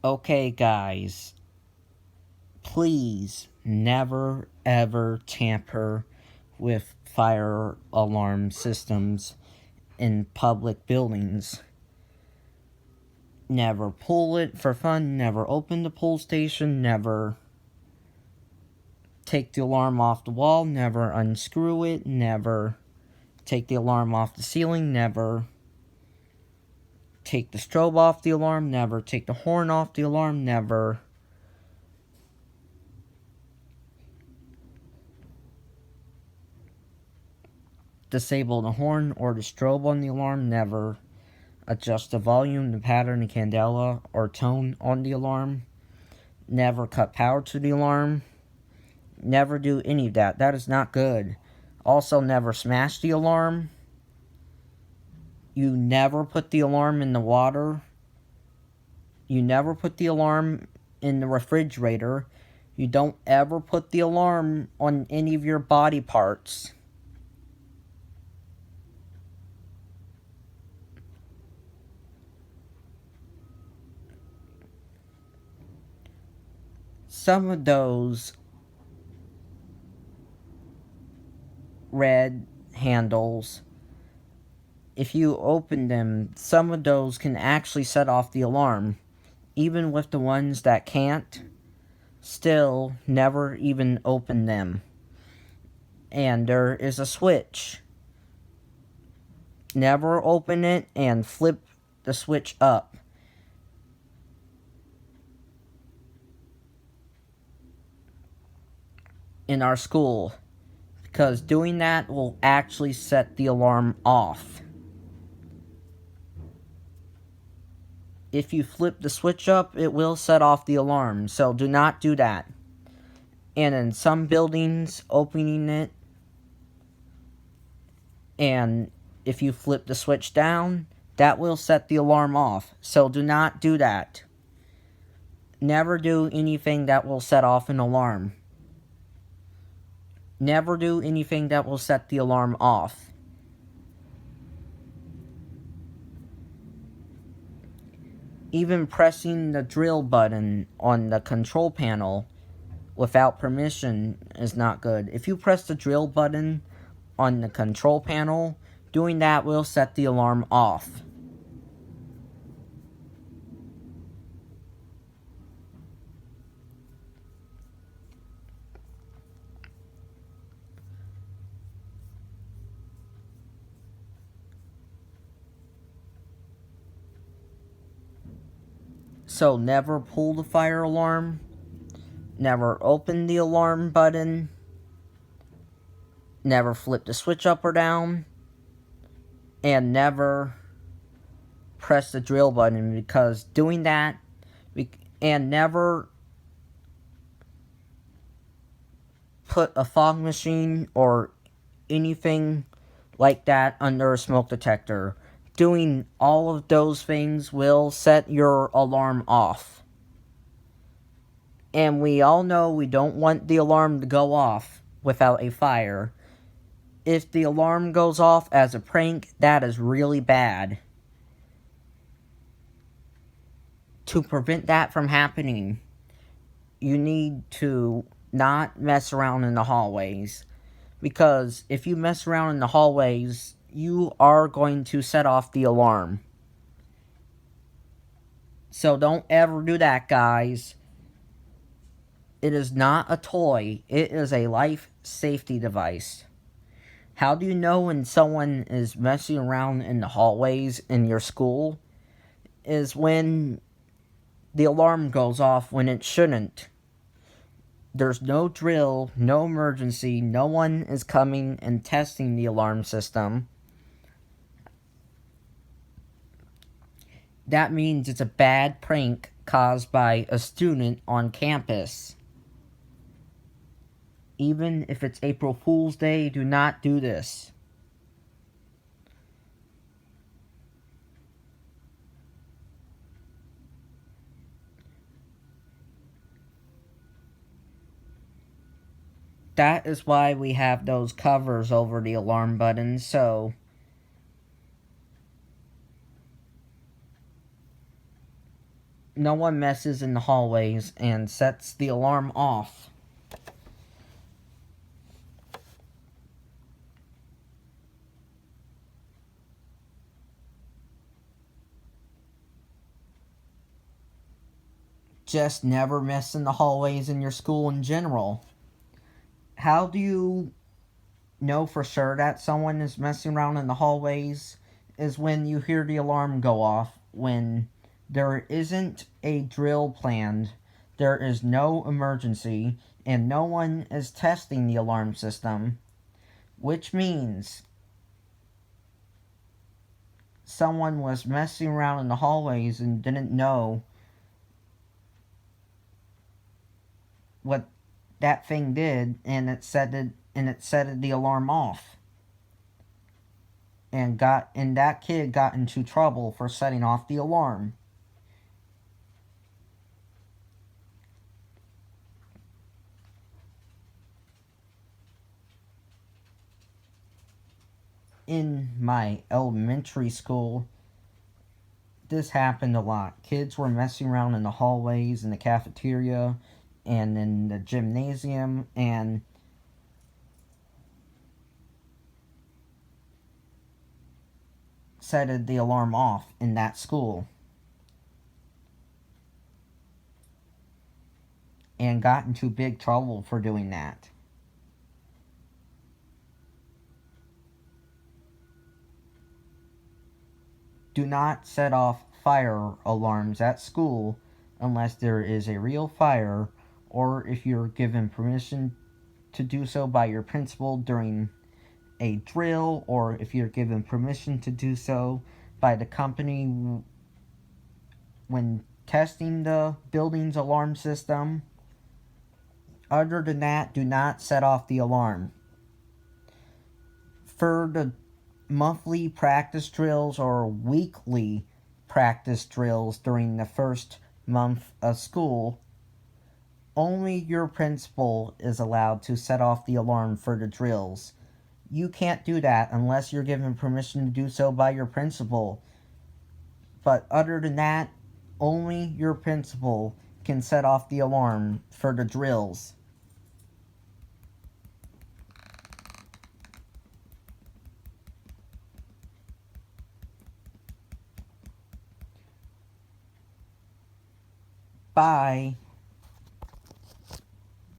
Okay, guys, please never ever tamper with fire alarm systems in public buildings. Never pull it for fun, never open the pull station, never take the alarm off the wall, never unscrew it, never take the alarm off the ceiling, never take the strobe off the alarm, never take the horn off the alarm, never disable the horn or the strobe on the alarm, never adjust the volume, the pattern, the candela, or tone on the alarm, never cut power to the alarm, never do any of that. That is not good. Also, never smash the alarm. You never put the alarm in the water. You never put the alarm in the refrigerator. You don't ever put the alarm on any of your body parts. Some of those red handles, if you open them, some of those can actually set off the alarm. Even with the ones that can't, still never even open them. And there is a switch. Never open it and flip the switch up. In our school, because doing that will actually set the alarm off. If you flip the switch up, it will set off the alarm, so do not do that. And in some buildings, opening it, and if you flip the switch down, that will set the alarm off, so do not do that. Never do anything that will set off an alarm. Never do anything that will set the alarm off. Even pressing the drill button on the control panel without permission is not good. If you press the drill button on the control panel, doing that will set the alarm off. So never pull the fire alarm, never open the alarm button, never flip the switch up or down, and never press the drill button, because doing that, and never put a fog machine or anything like that under a smoke detector. Doing all of those things will set your alarm off. And we all know we don't want the alarm to go off without a fire. If the alarm goes off as a prank, that is really bad. To prevent that from happening, you need to not mess around in the hallways. Because if you mess around in the hallways, you are going to set off the alarm. So don't ever do that, guys. It is not a toy. It is a life safety device. How do you know when someone is messing around in the hallways in your school? Is when the alarm goes off when it shouldn't. There's no drill, no emergency, no one is coming and testing the alarm system. That means it's a bad prank caused by a student on campus. Even if it's April Fool's Day, do not do this. That is why we have those covers over the alarm buttons, so no one messes in the hallways and sets the alarm off. Just never mess in the hallways in your school in general. How do you know for sure that someone is messing around in the hallways? Is when you hear the alarm go off, when there isn't a drill planned, there is no emergency, and no one is testing the alarm system, which means someone was messing around in the hallways and didn't know what that thing did, and it set the alarm off, and that kid got into trouble for setting off the alarm. In my elementary school, this happened a lot. Kids were messing around in the hallways, in the cafeteria, and in the gymnasium, and set the alarm off in that school, and got into big trouble for doing that. Do not set off fire alarms at school unless there is a real fire, or if you're given permission to do so by your principal during a drill, or if you're given permission to do so by the company when testing the building's alarm system. Other than that, do not set off the alarm. For the monthly practice drills or weekly practice drills during the first month of school, only your principal is allowed to set off the alarm for the drills. You can't do that unless you're given permission to do so by your principal. But other than that, only your principal can set off the alarm for the drills. Bye.